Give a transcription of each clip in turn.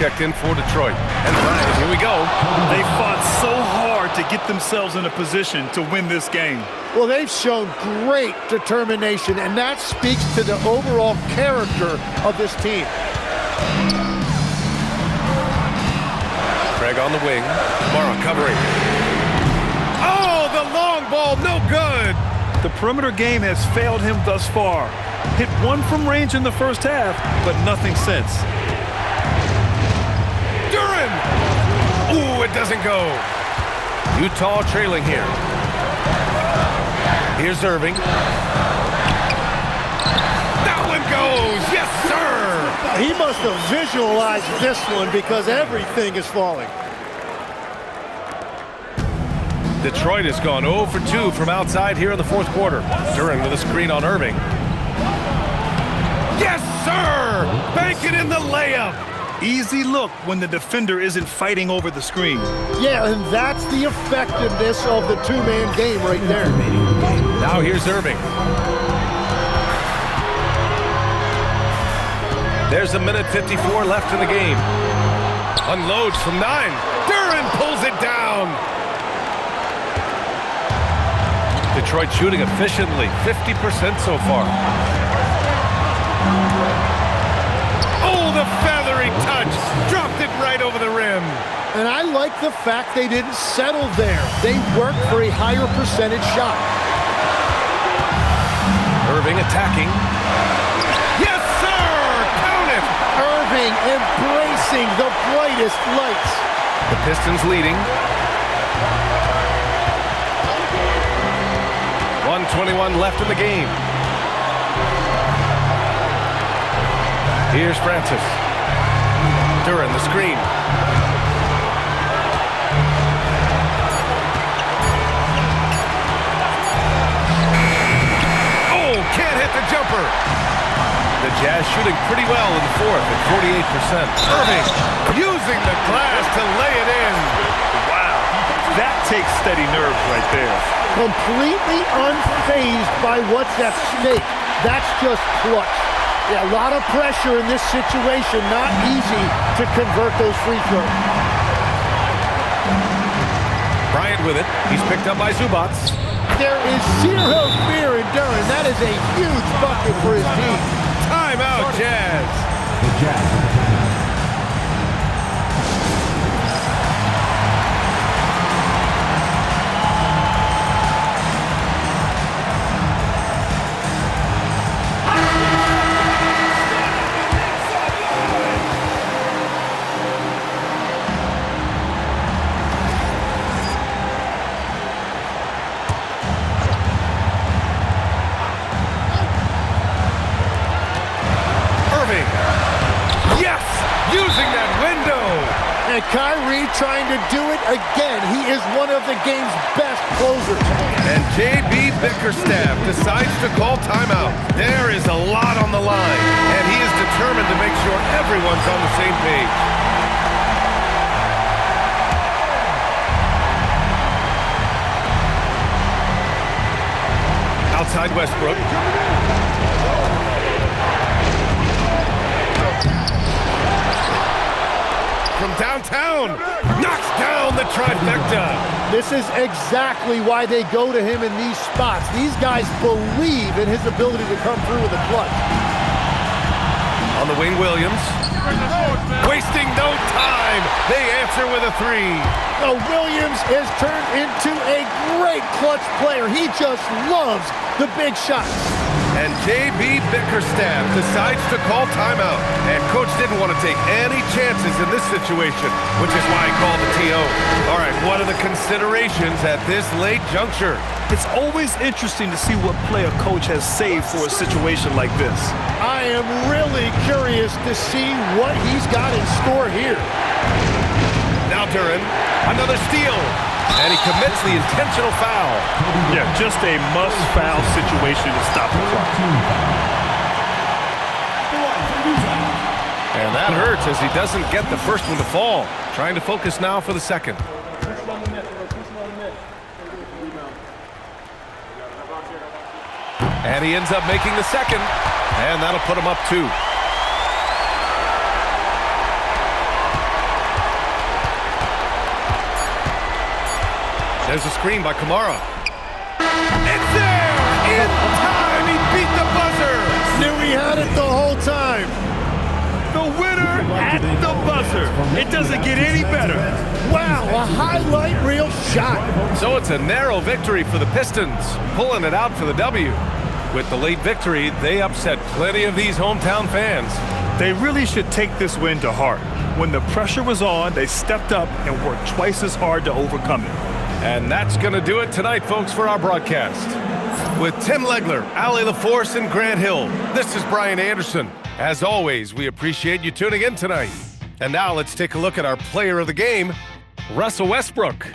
checked in for Detroit. And Bryant, here we go. They fought so hard to get themselves in a position to win this game. Well, they've shown great determination, and that speaks to the overall character of this team. Craig on the wing. Mara covering. Oh, the long ball, no good. The perimeter game has failed him thus far. Hit one from range in the first half, but nothing since. Duren! Ooh, it doesn't go. Utah trailing here. Here's Irving. That one goes! Yes, sir! He must have visualized this one because everything is falling. Detroit has gone 0 for 2 from outside here in the fourth quarter. Duren with a screen on Irving. Yes, sir! Bank it in the layup! Easy look when the defender isn't fighting over the screen. Yeah, and that's the effectiveness of the two-man game right there. Now here's Irving. There's 1:54 left in the game. Unloads from 9. Duren pulls it down. Detroit shooting efficiently, 50% so far. Oh, the feathery touch. Dropped it right over the rim. And I like the fact they didn't settle there. They worked for a higher percentage shot. Irving attacking. Yes, sir! Count it! Irving embracing the brightest lights. The Pistons leading. 1:21 left in the game. Here's Francis. Duren, the screen. Oh, can't hit the jumper. The Jazz shooting pretty well in the fourth at 48%. Irving using the glass to lay it in. Wow, that takes steady nerves right there. Completely unfazed by what's at stake. That's just clutch. Yeah, a lot of pressure in this situation. Not easy to convert those free throws. Bryant with it. He's picked up by Zubac. There is zero fear in Duren. That is a huge bucket for his team. Timeout, Jazz. The Jazz. And Kyrie trying to do it again. He is one of the game's best closers. And J.B. Bickerstaff decides to call timeout. There is a lot on the line, and he is determined to make sure everyone's on the same page. Outside Westbrook. From downtown, knocks down the trifecta. This is exactly why they go to him in these spots. These guys believe in his ability to come through with a clutch. On the wing, Williams. Wasting no time. They answer with a three. Now Williams has turned into a great clutch player. He just loves the big shots. And J.B. Bickerstaff decides to call timeout. And Coach didn't want to take any chances in this situation, which is why he called the TO. All right, what are the considerations at this late juncture? It's always interesting to see what play a coach has saved for a situation like this. I am really curious to see what he's got in store here. Now Duren, another steal. And he commits the intentional foul. Yeah, just a must-foul situation to stop the clock. And that hurts as he doesn't get the first one to fall. Trying to focus now for the second. And he ends up making the second. And that'll put him up 2. There's a screen by Kamara. It's there! In time! He beat the buzzer! Knew he had it the whole time. The winner at the buzzer. It doesn't get any better. Wow, a highlight reel shot. So it's a narrow victory for the Pistons, pulling it out for the W. With the late victory, they upset plenty of these hometown fans. They really should take this win to heart. When the pressure was on, they stepped up and worked twice as hard to overcome it. And that's going to do it tonight, folks, for our broadcast. With Tim Legler, Allie LaForce, and Grant Hill, this is Brian Anderson. As always, we appreciate you tuning in tonight. And now let's take a look at our player of the game, Russell Westbrook.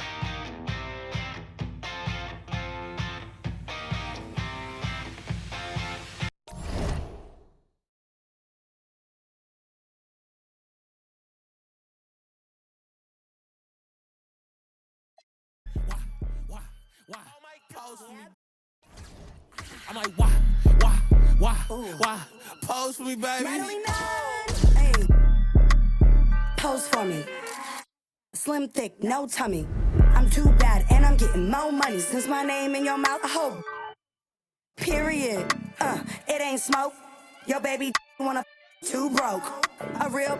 I'm like, why? Pose for me, baby. Hey. Pose for me. Slim, thick, no tummy. I'm too bad and I'm getting more money. Since my name in your mouth, I hope. Period. It ain't smoke. Your baby wanna too broke. A real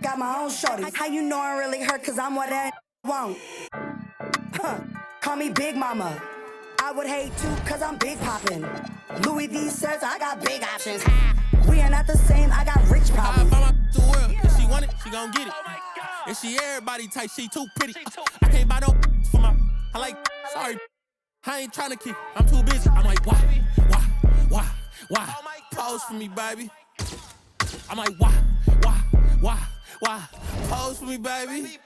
got my own shorty. How you know I really hurt? Cause I'm what I won't. Call me Big Mama. I would hate to, cause I'm big poppin'. Louis V says I got big options. We are not the same, I got rich problems. I buy my the world. If she want it, she gon' get it. If she everybody type, she too pretty. I can't buy no for my. I like, sorry. I ain't tryna kick, I'm too busy. I'm like, why? Pose for me, baby. I'm like, why? Pose for me, baby.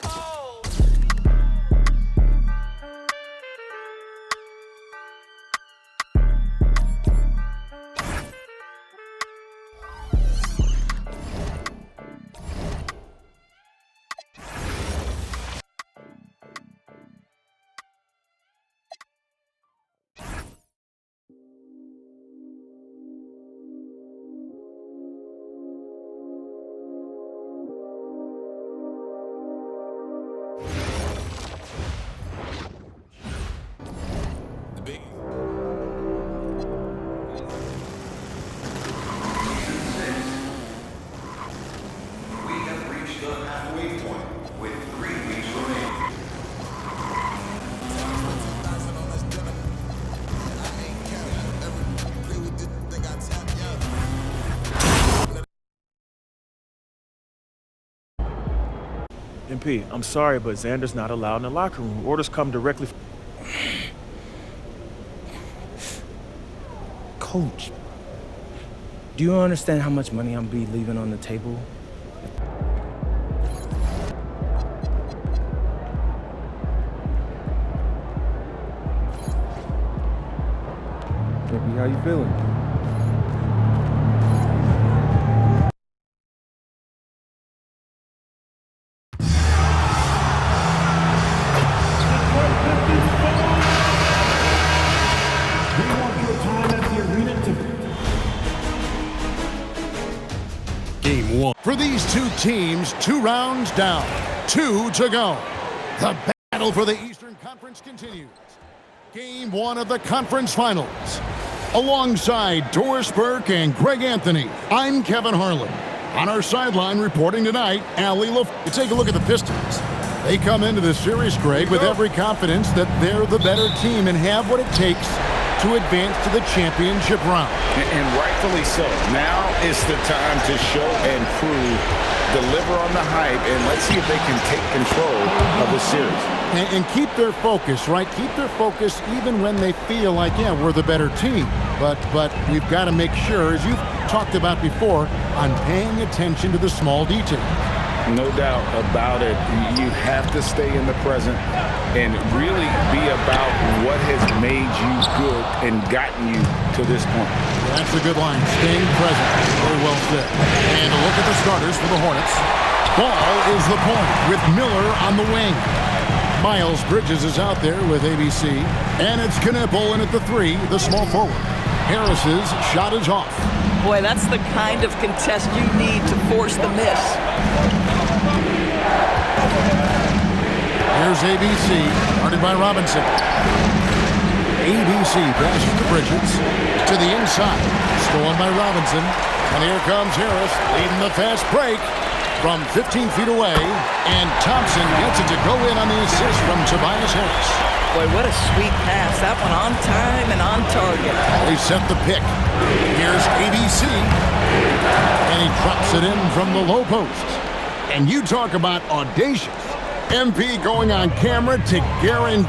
MP, I'm sorry, but Xander's not allowed in the locker room. Orders come directly from... Coach, do you understand how much money I'm be leaving on the table? MP, how you feeling? Game one. For these two teams, 2 rounds down, 2 to go. The battle for the Eastern Conference continues. Game 1 of the conference finals. Alongside Doris Burke and Greg Anthony, I'm Kevin Harlan. On our sideline reporting tonight, Allie LaForce. You take a look at the Pistons. They come into this series, Greg, with every confidence that they're the better team and have what it takes to advance to the championship round. And rightfully so. Now is the time to show and prove, deliver on the hype, and let's see if they can take control of the series. And keep their focus, right? Keep their focus even when they feel like, yeah, we're the better team. But we've got to make sure, as you've talked about before, on paying attention to the small details. No doubt about it. You have to stay in the present and really be about what has made you good and gotten you to this point. That's a good line. Staying present. Very well said. And a look at the starters for the Hornets. Ball is the point with Miller on the wing. Miles Bridges is out there with ABC. And it's Knipple in at the 3, the small forward. Harris's shot is off. Boy, that's the kind of contest you need to force the miss. Here's Here's ABC, guarded by Robinson. ABC passes to Bridges. To the inside. Stolen by Robinson. And here comes Harris, leading the fast break from 15 feet away. And Thompson gets it to go in on the assist from Tobias Harris. Boy, what a sweet pass. That one on time and on target. They set the pick. Here's ABC. And he drops it in from the low post. And you talk about audacious. MP going on camera to guarantee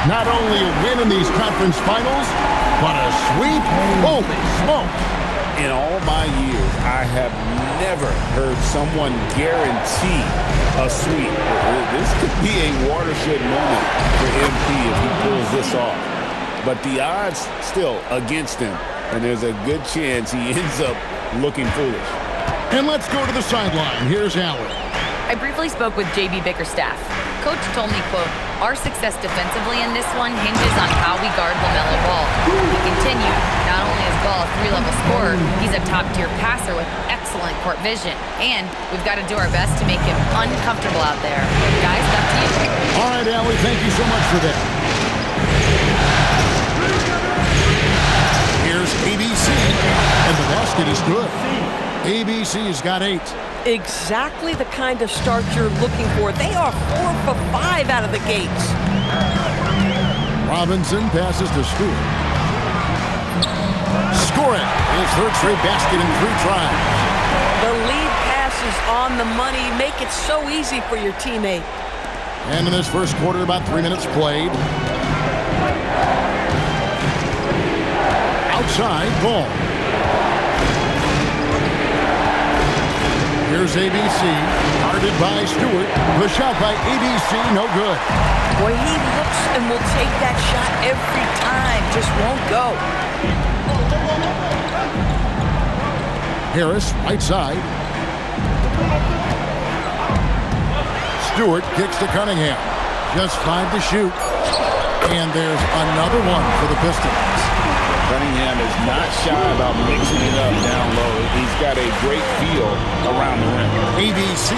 not only a win in these conference finals, but a sweep. Holy smoke. In all my years, I have never heard someone guarantee a sweep. This could be a watershed moment for MP if he pulls this off. But the odds still against him, and there's a good chance he ends up looking foolish. And let's go to the sideline. Here's Allen. I briefly spoke with J.B. Bickerstaff. Coach told me, quote, "Our success defensively in this one hinges on how we guard LaMelo Ball." He continued, not only is Ball a 3-level scorer, he's a top-tier passer with excellent court vision. And we've got to do our best to make him uncomfortable out there. Guys, back to you. All right, Allie, thank you so much for that. Here's ABC, and the basket is good. ABC's got 8. Exactly the kind of start you're looking for. They are 4 for 5 out of the gates. Robinson passes to Stewart. Score it. His third straight basket in 3 tries. The lead pass is on the money. Make it so easy for your teammate. And in this first quarter, about 3 minutes played. Outside, Ball. Here's ABC, guarded by Stewart. The shot by ABC, no good. Boy, he looks and will take that shot every time. Just won't go. Harris, right side. Stewart kicks to Cunningham. Just 5 to shoot. And there's another one for the Pistons. Cunningham is not shy about mixing it up down low. He's got a great feel around the rim. ABC,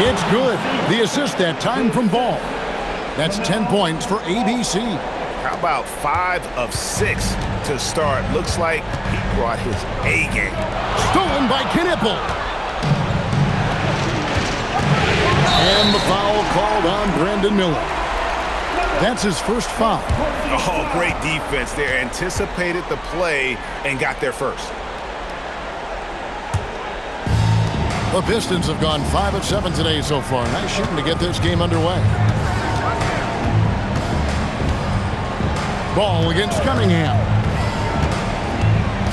it's good. The assist that time from Ball. That's 10 points for ABC. How about 5 of 6 to start? Looks like he brought his A game. Stolen by Knipple. And the foul called on Brandon Miller. That's his first foul. Oh, great defense there. Anticipated the play and got there first. The Pistons have gone 5 of 7 today so far. Nice shooting to get this game underway. Ball against Cunningham.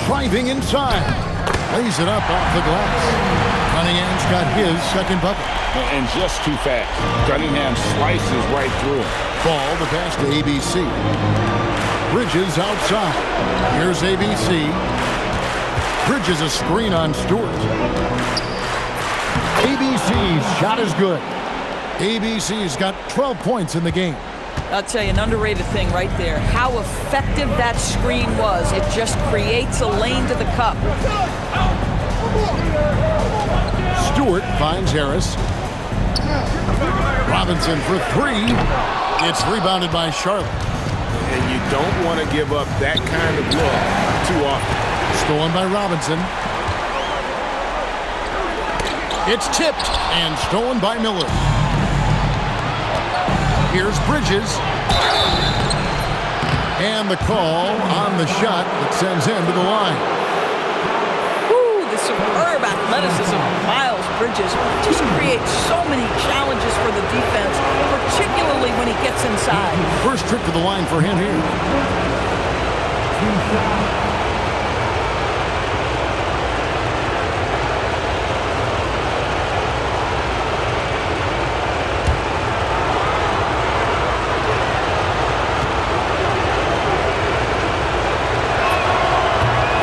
Driving inside. Lays it up off the glass. Cunningham's got his second bucket. And just too fast. Cunningham slices right through him. Ball, the pass to ABC. Bridges outside. Here's ABC. Bridges a screen on Stewart. ABC's shot is good. ABC's got 12 points in the game. I'll tell you, an underrated thing right there. How effective that screen was. It just creates a lane to the cup. Stewart finds Harris. Robinson for 3. It's rebounded by Charlotte. And you don't want to give up that kind of look too often. Stolen by Robinson. It's tipped and stolen by Miller. Here's Bridges. And the call on the shot that sends him to the line. Woo, the superb athleticism of Miles Bridges just creates so many challenges for the defense, particularly when he gets inside. First trip to the line for him here.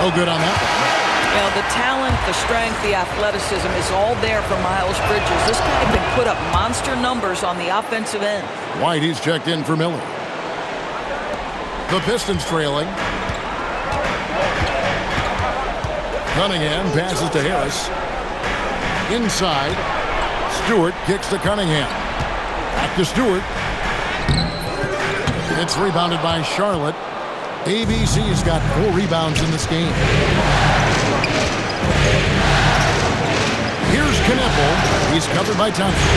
No good on that one. You know, the talent, the strength, the athleticism is all there for Miles Bridges. This guy can put up monster numbers on the offensive end. White, he's checked in for Miller. The Pistons trailing. Cunningham passes to Harris. Inside. Stewart kicks to Cunningham. Back to Stewart. It's rebounded by Charlotte. ABC's got 4 rebounds in this game. Here's Kneppel. He's covered by Thompson.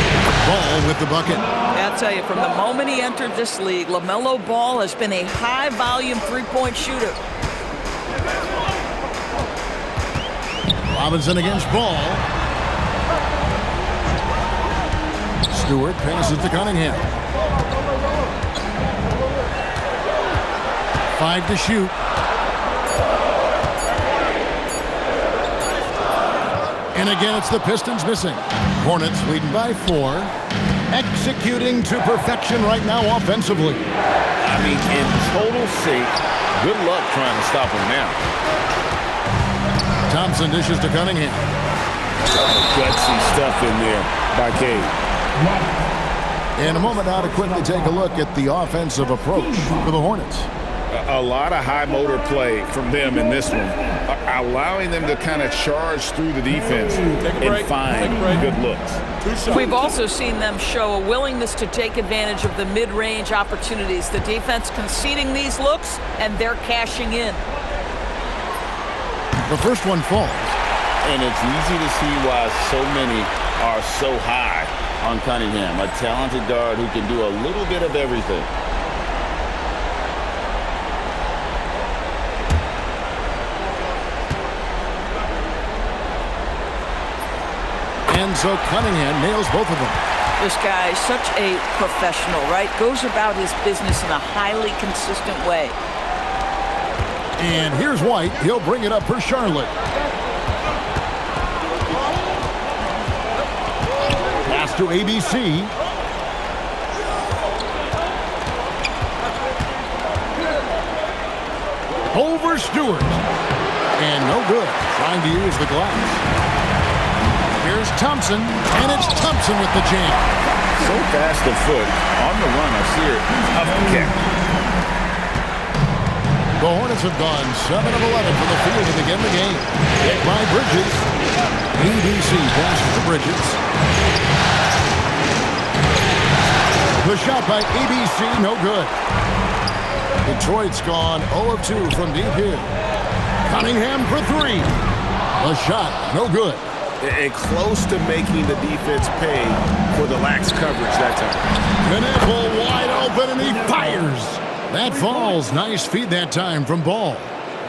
Ball with the bucket. I'll tell you, from the moment he entered this league, LaMelo Ball has been a high-volume three-point shooter. Robinson against Ball. Stewart passes to Cunningham. 5 to shoot. And again, it's the Pistons missing. Hornets leading by 4. Executing to perfection right now offensively. I mean, in total sync. Good luck trying to stop him now. Thompson dishes to Cunningham. Gutsy stuff in there by Cade. In a moment now to quickly take a look at the offensive approach for the Hornets. A lot of high motor play from them in this one, allowing them to kind of charge through the defense and find good looks. We've also seen them show a willingness to take advantage of the mid-range opportunities. The defense conceding these looks, and they're cashing in. The first one falls. And it's easy to see why so many are so high on Cunningham, a talented guard who can do a little bit of everything. And so Cunningham nails both of them. This guy is such a professional, right? Goes about his business in a highly consistent way. And here's White. He'll bring it up for Charlotte. Pass to ABC. Over Stewart. And no good. Trying to use the glass. Here's Thompson, and it's Thompson with the jam. So fast of foot. On the run, I see it. Up the kick. The Hornets have gone 7 of 11 from the field to begin the game. Hit by Bridges. ABC passes to Bridges. The shot by ABC, no good. Detroit's gone 0 of 2 from deep here. Cunningham for 3. The shot, no good. And close to making the defense pay for the lax coverage that time. Kneppel wide open, and he fires. That falls. Nice feed that time from Ball.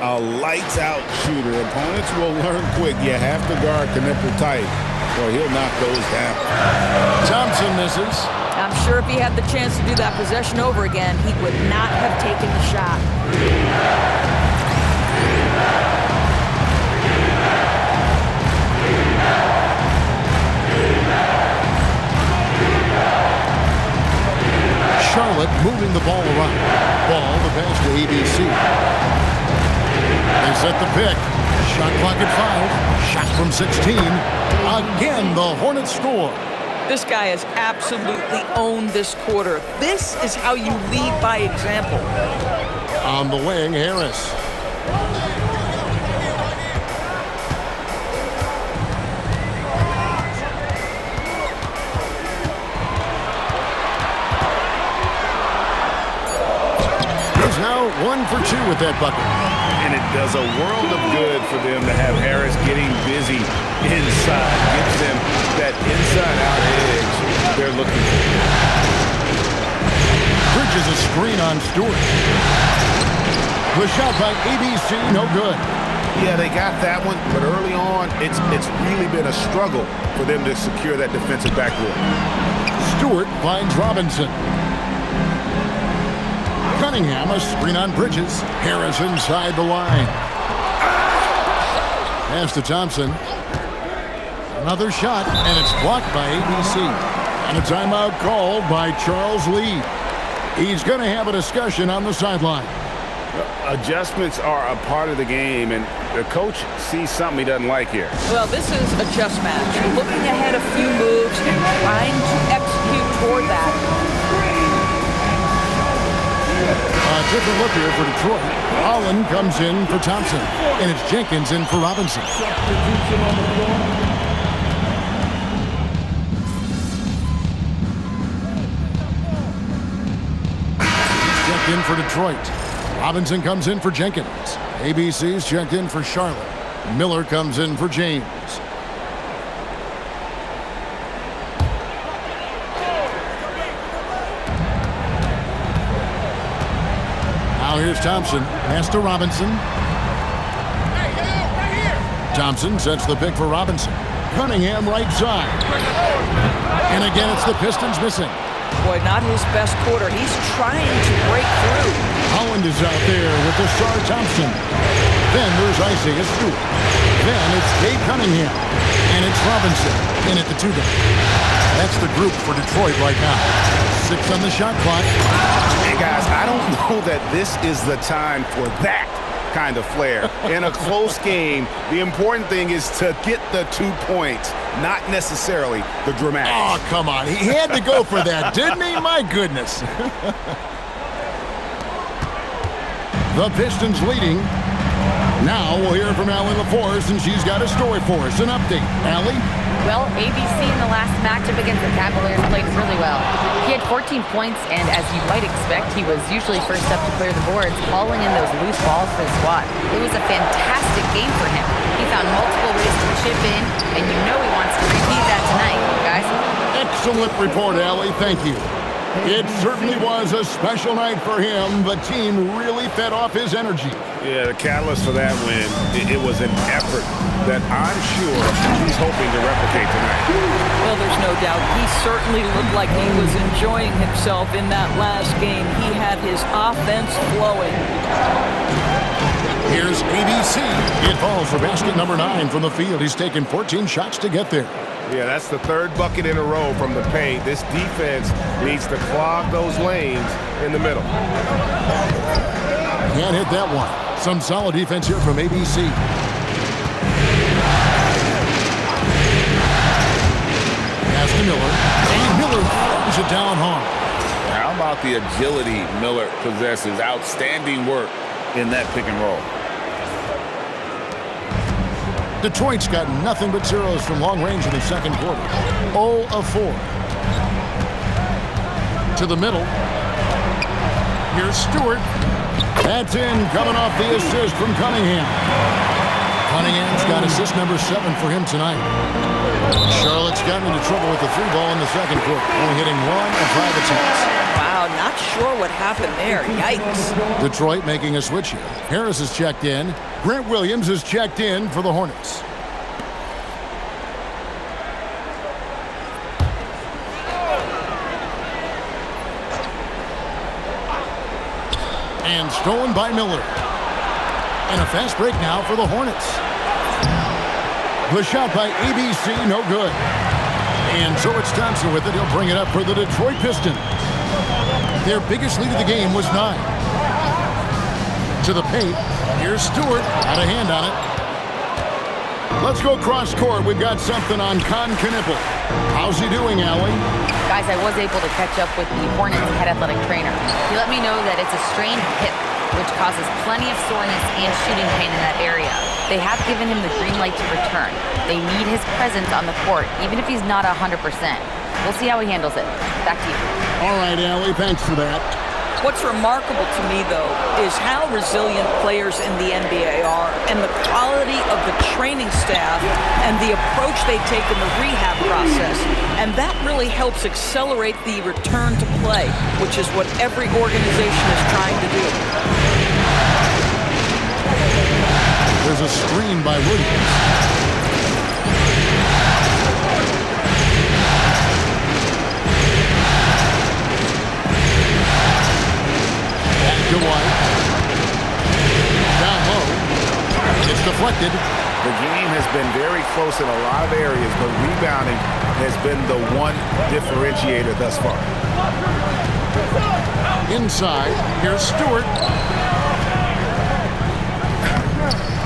A lights-out shooter. Opponents will learn quick. You have to guard Kneppel tight, or he'll knock those down. Thompson misses. I'm sure if he had the chance to do that possession over again, he would not have taken the shot. Charlotte moving the ball around. Ball, the pass to ABC. They set the pick. Shot clock at 5. Shot from 16. Again, the Hornets score. This guy has absolutely owned this quarter. This is how you lead by example. On the wing, Harris. Now 1 for 2 with that bucket. And it does a world of good for them to have Harris getting busy inside. Gives them that inside-out edge they're looking for. Bridges a screen on Stewart. The shot by ABC, no good. Yeah, they got that one, but early on, it's really been a struggle for them to secure that defensive backboard. Stewart finds Robinson. Cunningham, a screen on Bridges. Harris inside the line. Pass to Thompson. Another shot, and it's blocked by ABC. And a timeout called by Charles Lee. He's going to have a discussion on the sideline. Adjustments are a part of the game, and the coach sees something he doesn't like here. Well, this is a just match. Looking ahead a few moves and trying to execute toward that. A different look here for Detroit. Allen comes in for Thompson, and it's Jenkins in for Robinson. in for Detroit. Robinson comes in for Jenkins. ABC's checked in for Charlotte. Miller comes in for James. Now here's Thompson. Pass to Robinson. Thompson sets the pick for Robinson. Cunningham right side. And again, it's the Pistons missing. Boy, not his best quarter. He's trying to break through. Holland is out there with the star Thompson. Then there's Isaiah Stewart. Then it's Kate Cunningham. And it's Robinson in at the 2-guard. That's the group for Detroit right now. 6 on the shot clock. Hey, guys, I don't know that this is the time for that kind of flair. In a close game, the important thing is to get the 2 points, not necessarily the dramatics. Oh, come on. He had to go for that, didn't he? My goodness. The Pistons leading. Now we'll hear from Allie LaForce, and she's got a story for us. An update. Allie? Well, ABC in the last matchup against the Cavaliers played really well. He had 14 points, and as you might expect, he was usually first up to clear the boards, hauling in those loose balls for the squad. It was a fantastic game for him. He found multiple ways to chip in, and you know he wants to repeat that tonight, guys. Excellent report, Allie. Thank you. It certainly was a special night for him. The team really fed off his energy. Yeah, the catalyst for that win, it was an effort that I'm sure he's hoping to replicate tonight. Well, there's no doubt. He certainly looked like he was enjoying himself in that last game. He had his offense flowing. Here's ABC. It falls for basket number 9 from the field. He's taken 14 shots to get there. Yeah, that's the 3rd bucket in a row from the paint. This defense needs to clog those lanes in the middle. Can't hit that one. Some solid defense here from ABC. Pass to Miller. And Miller throws it down hard. How about the agility Miller possesses? Outstanding work in that pick and roll. Detroit's got nothing but zeros from long range in the second quarter. 0 of 4. To the middle. Here's Stewart. That's in, coming off the assist from Cunningham. Cunningham's got assist number 7 for him tonight. Charlotte's gotten into trouble with the 3 ball in the second quarter, only hitting 1 of 5 attempts. Wow, not sure what happened there. Yikes. Detroit making a switch here. Harris is checked in. Grant Williams is checked in for the Hornets. And stolen by Miller. And a fast break now for the Hornets. The shot by ABC, no good. And so it's Thompson with it. He'll bring it up for the Detroit Pistons. Their biggest lead of the game was 9. To the paint. Here's Stewart. Got a hand on it. Let's go cross court. We've got something on Con Knipple. How's he doing, Allie? Guys, I was able to catch up with the Hornets head athletic trainer. He let me know that it's a strained hip, which causes plenty of soreness and shooting pain in that area. They have given him the green light to return. They need his presence on the court, even if he's not 100%. We'll see how he handles it. Back to you. All right, Allie, thanks for that. What's remarkable to me, though, is how resilient players in the NBA are and the quality of the training staff and the approach they take in the rehab process. And that really helps accelerate the return to play, which is what every organization is trying to do. There's a screen by Williams. To White. Down low. It's deflected. The game has been very close in a lot of areas, but rebounding has been the one differentiator thus far. Inside. Here's Stewart.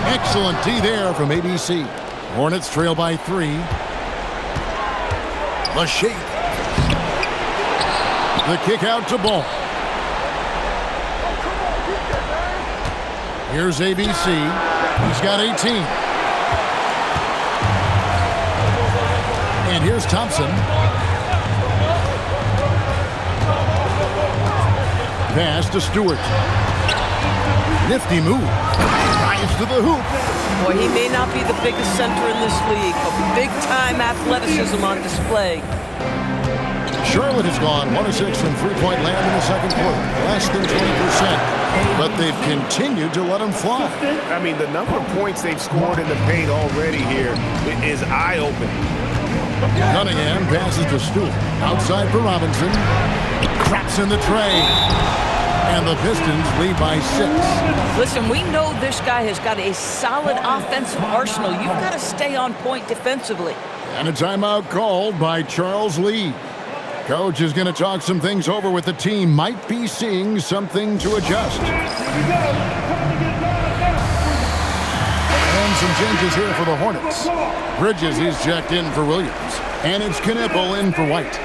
Excellent D there from ABC. Hornets trail by 3. The shape. The kick out to Ball. Here's ABC. He's got 18. And here's Thompson. pass to Stewart. Nifty move. Drives to the hoop. Boy, he may not be the biggest center in this league, but big-time athleticism on display. Charlotte has gone 1 of 6 from three-point land in the second quarter, less than 20%. But they've continued to let them fly. I mean, the number of points they've scored in the paint already here is eye-opening. Cunningham passes to Stewart. Outside for Robinson. Craps in the tray. And the Pistons lead by 6. Listen, we know this guy has got a solid offensive arsenal. You've got to stay on point defensively. And a timeout called by Charles Lee. Coach is going to talk some things over with the team. Might be seeing something to adjust. And some changes here for the Hornets. Bridges is checked in for Williams. And it's Knipple in for White.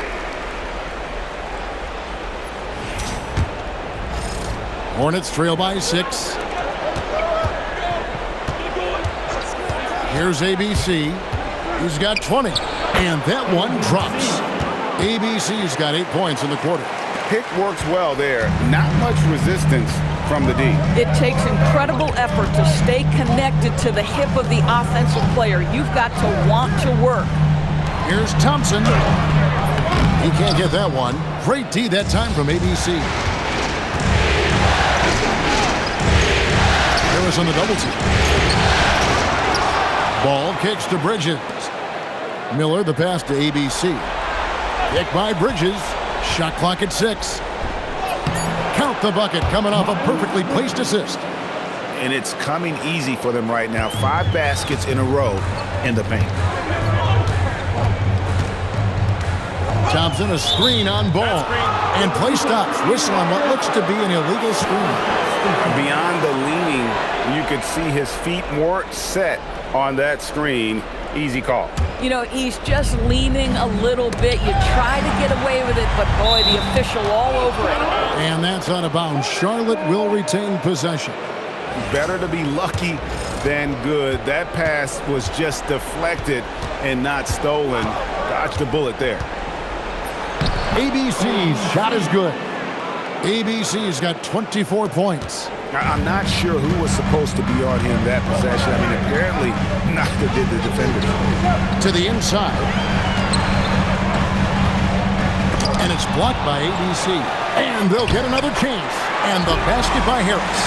Hornets trail by 6. Here's ABC. He's got 20. And that one drops. ABC's got 8 points in the quarter. Pick works well there. Not much resistance from the D. It takes incredible effort to stay connected to the hip of the offensive player. You've got to want to work. Here's Thompson. He can't get that one. Great D that time from ABC. Harris on the double team. Ball kicks to Bridges. Miller the pass to ABC. Kick by Bridges. Shot clock at 6. Count the bucket coming off a perfectly placed assist. And it's coming easy for them right now. 5 baskets in a row in the paint. Thompson a screen on ball. And play stops. Whistle on what looks to be an illegal screen. Beyond the leaning, you could see his feet more set on that screen. Easy call. You know, he's just leaning a little bit. You try to get away with it, but boy, the official all over it. And that's out of bounds. Charlotte will retain possession. Better to be lucky than good. That pass was just deflected and not stolen. Dodged a bullet there. ABC's shot is good. ABC's got 24 points. I'm not sure who was supposed to be on him that possession. I mean, apparently neither did the defender. To the inside. And it's blocked by ABC. And they'll get another chance. And the basket by Harris.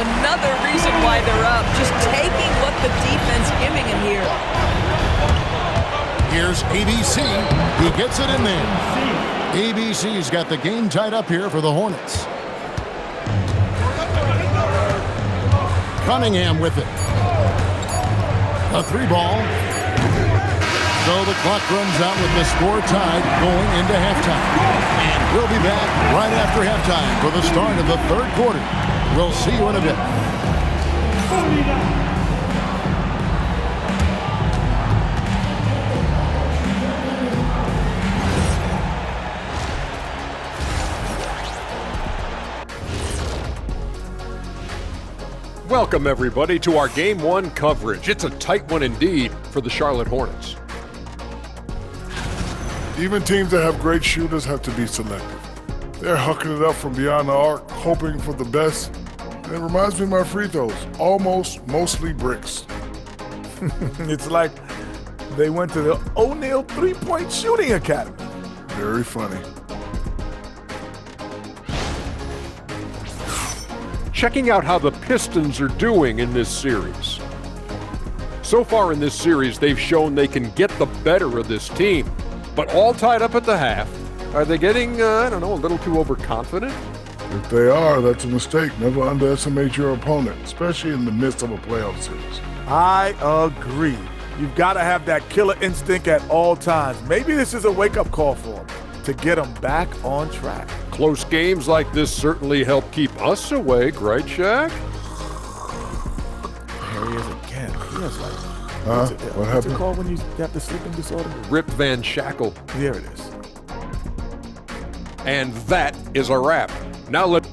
Another reason why they're up. Just taking what the defense giving him here. Here's ABC. He gets it in there. ABC's got the game tied up here for the Hornets. Cunningham with it. A 3-ball. So the clock runs out with the score tied going into halftime. And we'll be back right after halftime for the start of the third quarter. We'll see you in a bit. Welcome, everybody, to our Game 1 coverage. It's a tight one indeed for the Charlotte Hornets. Even teams that have great shooters have to be selective. They're hucking it up from beyond the arc, hoping for the best. And it reminds me of my free throws, mostly bricks. It's like they went to the O'Neal three-point shooting academy. Very funny. Checking out how the Pistons are doing in this series. So far in this series, they've shown they can get the better of this team, but all tied up at the half. Are they getting, a little too overconfident? If they are, that's a mistake. Never underestimate your opponent, especially in the midst of a playoff series. I agree. You've got to have that killer instinct at all times. Maybe this is a wake-up call for them to get them back on track. Close games like this certainly help keep us awake, right, Shaq? There he is again. He was like, what happened? What's it called when you got the sleeping disorder? Rip Van Shackle. There it is. And that is a wrap. Now let's